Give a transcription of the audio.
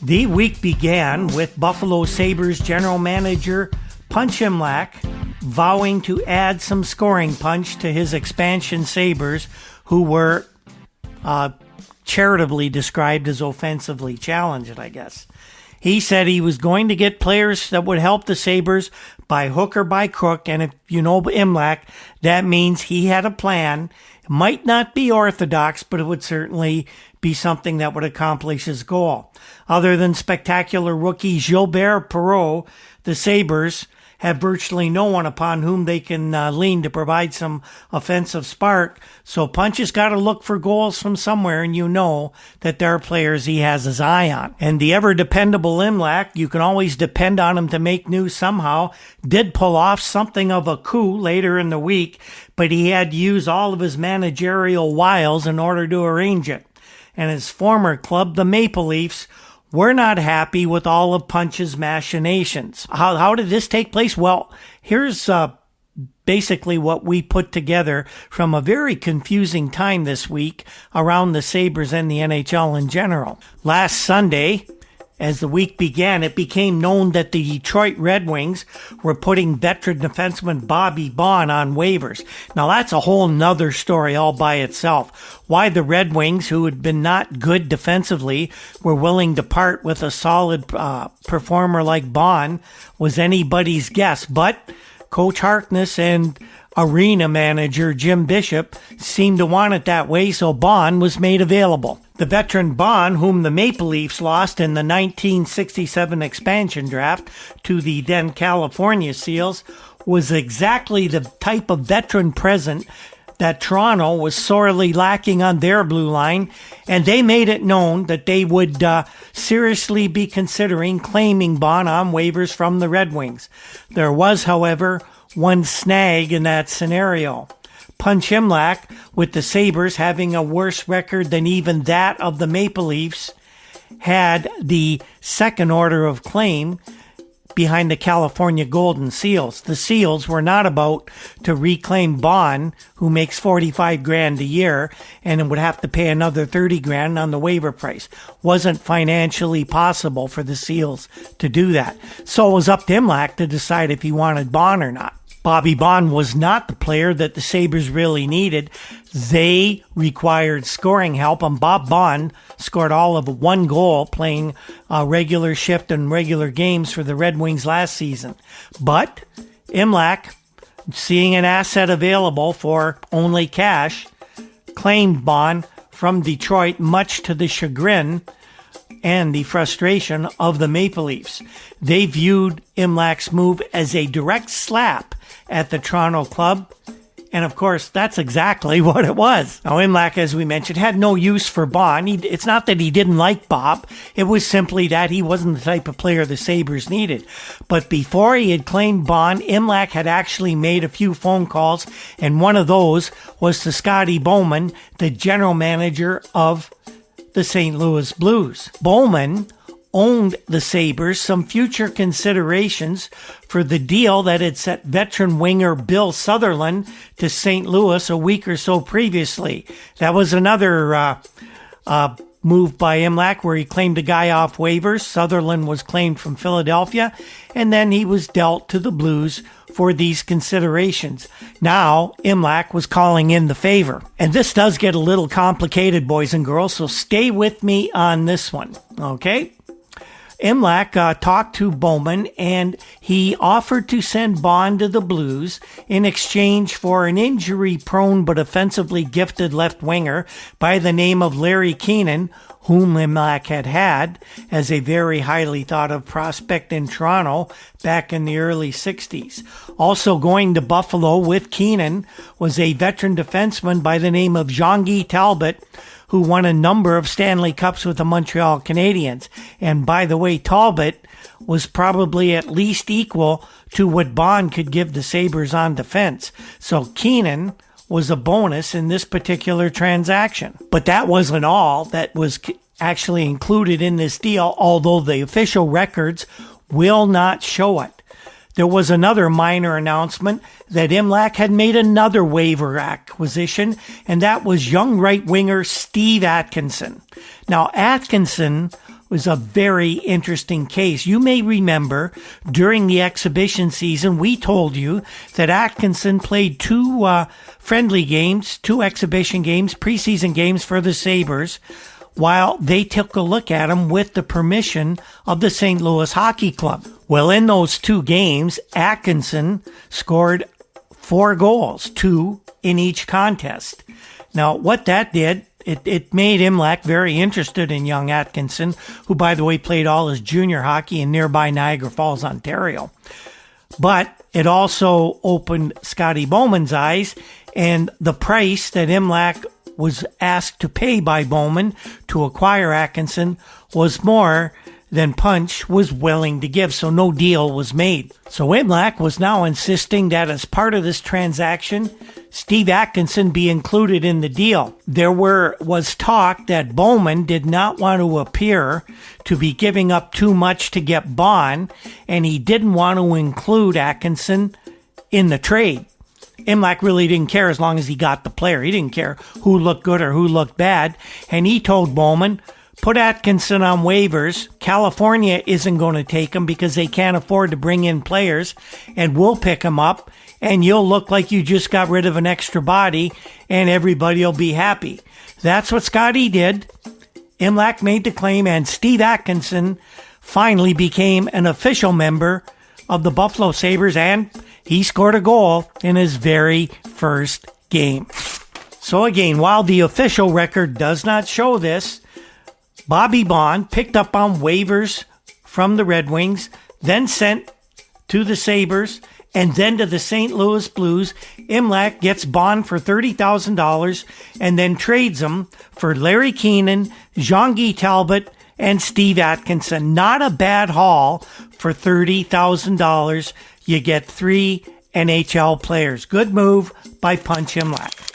The week began with Buffalo Sabres general manager Punch Imlach vowing to add some scoring punch to his expansion Sabres, who were charitably described as offensively challenged, I guess. He said he was going to get players that would help the Sabres by hook or by crook, and if you know Imlach, that means he had a plan. It might not be orthodox, but it would certainly be something that would accomplish his goal. Other than spectacular rookie Gilbert Perreault, the Sabres have virtually no one upon whom they can lean to provide some offensive spark. So Punch has got to look for goals from somewhere, and you know that there are players he has his eye on. And the ever-dependable Imlach, you can always depend on him to make news somehow, did pull off something of a coup later in the week, but he had to use all of his managerial wiles in order to arrange it. And his former club, the Maple Leafs, we're not happy with all of Punch's machinations. How did this take place? Well, here's basically what we put together from a very confusing time this week around the Sabres and the NHL in general. Last Sunday, as the week began, it became known that the Detroit Red Wings were putting veteran defenseman Bobby Baun on waivers. Now, that's a whole nother story all by itself. Why the Red Wings, who had been not good defensively, were willing to part with a solid performer like Baun was anybody's guess. But Coach Harkness and arena manager Jim Bishop seemed to want it that way, so Baun was made available. The veteran Baun, whom the Maple Leafs lost in the 1967 expansion draft to the then California Seals, was exactly the type of veteran present that Toronto was sorely lacking on their blue line, and they made it known that they would seriously be considering claiming Baun on waivers from the Red Wings. There was, however, one snag in that scenario. Punch Imlach, with the Sabres having a worse record than even that of the Maple Leafs, had the second order of claim behind the California Golden Seals. The Seals were not about to reclaim Baun, who makes $45,000 a year, and would have to pay another $30,000 on the waiver price. Wasn't financially possible for the Seals to do that. So it was up to Imlach to decide if he wanted Baun or not. Bobby Baun was not the player that the Sabres really needed. They required scoring help, and Bob Baun scored all of one goal playing a regular shift and regular games for the Red Wings last season. But Imlach, seeing an asset available for only cash, claimed Baun from Detroit, much to the chagrin and the frustration of the Maple Leafs. They viewed Imlach's move as a direct slap at the Toronto club, and of course, that's exactly what it was. Now, Imlach, as we mentioned, had no use for Baun. It's not that he didn't like Bob. It was simply that he wasn't the type of player the Sabres needed. But before he had claimed Baun, Imlach had actually made a few phone calls, and one of those was to Scotty Bowman, the general manager of the St. Louis Blues. Bowman owned the Sabres some future considerations for the deal that had sent veteran winger Bill Sutherland to St. Louis a week or so previously. That was another move by Imlach where he claimed a guy off waivers. Sutherland was claimed from Philadelphia, and then he was dealt to the Blues for these considerations. Now, Imlach was calling in the favor. And this does get a little complicated, boys and girls, so stay with me on this one, okay? Imlach talked to Bowman, and he offered to send Baun to the Blues in exchange for an injury-prone but offensively gifted left winger by the name of Larry Keenan, whom Imlach had as a very highly thought-of prospect in Toronto back in the early 60s. Also going to Buffalo with Keenan was a veteran defenseman by the name of Jean-Guy Talbot, who won a number of Stanley Cups with the Montreal Canadiens. And by the way, Talbot was probably at least equal to what Baun could give the Sabres on defense. So Keenan was a bonus in this particular transaction. But that wasn't all that was actually included in this deal, although the official records will not show it. There was another minor announcement that Imlach had made another waiver acquisition, and that was young right winger Steve Atkinson. Now, Atkinson was a very interesting case. You may remember during the exhibition season, we told you that Atkinson played two friendly games, two exhibition games, preseason games for the Sabres, while they took a look at him with the permission of the St. Louis Hockey Club. Well, in those two games, Atkinson scored 4 goals, 2 in each contest. Now, what that did, it made Imlach very interested in young Atkinson, who, by the way, played all his junior hockey in nearby Niagara Falls, Ontario. But it also opened Scotty Bowman's eyes, and the price that Imlach was asked to pay by Bowman to acquire Atkinson was more than Punch was willing to give, so no deal was made. So Imlach was now insisting that as part of this transaction, Steve Atkinson be included in the deal. There was talk that Bowman did not want to appear to be giving up too much to get Bond, and he didn't want to include Atkinson in the trade. Imlach really didn't care as long as he got the player. He didn't care who looked good or who looked bad. And he told Bowman, put Atkinson on waivers. California isn't going to take him because they can't afford to bring in players. And we'll pick him up. And you'll look like you just got rid of an extra body. And everybody will be happy. That's what Scotty did. Imlach made the claim. And Steve Atkinson finally became an official member of the Buffalo Sabres. And he scored a goal in his very first game. So again, while the official record does not show this, Bobby Bond picked up on waivers from the Red Wings, then sent to the Sabres, and then to the St. Louis Blues. Imlach gets Bond for $30,000 and then trades him for Larry Keenan, Jean-Guy Talbot, and Steve Atkinson. Not a bad haul for $30,000. You get 3 NHL players. Good move by Punch Imlach.